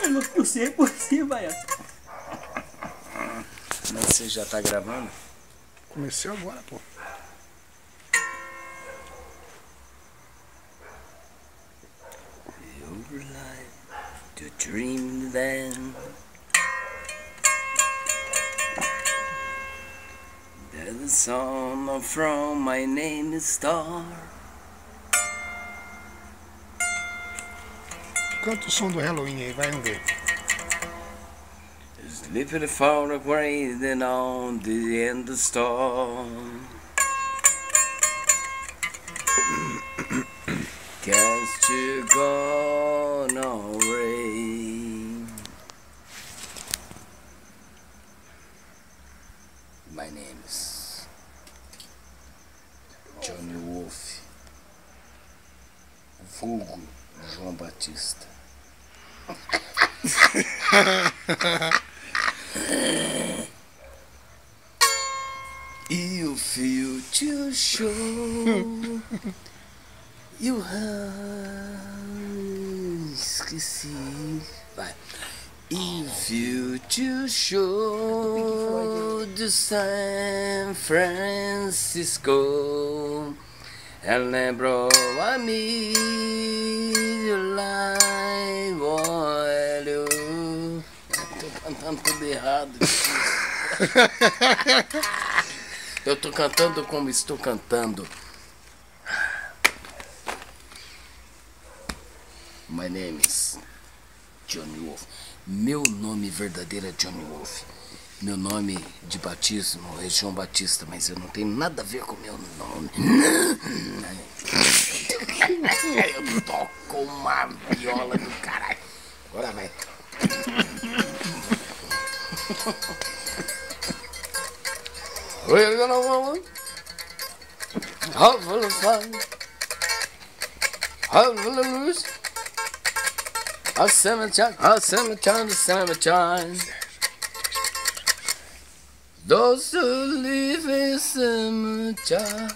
Eu não sei por cima, Mas você já tá gravando? Comecei agora, pô. Your life to dream then. There's a song from my name is Star. Canta o som do Halloween aí, vai, vamos ver. Sleeping far away then on the end of the storm. Cast you gone away. My name is Jhonny Wolf, vulgo João Batista. E o future show you esqueci. Vai. E o future show de San Francisco. Ela lembrou a mim lá em olho. Tô cantando tudo errado. Eu tô cantando como estou cantando. My name is Jhonny Wolf. Meu nome verdadeiro é Jhonny Wolf. Meu nome de batismo é João Batista, mas eu não tenho nada a ver com meu nome. Eu toco uma viola do caralho. Agora vai. We're gonna woman, full of fun, full of lose. A cemetery, the cemetery. Those who live in cemetery.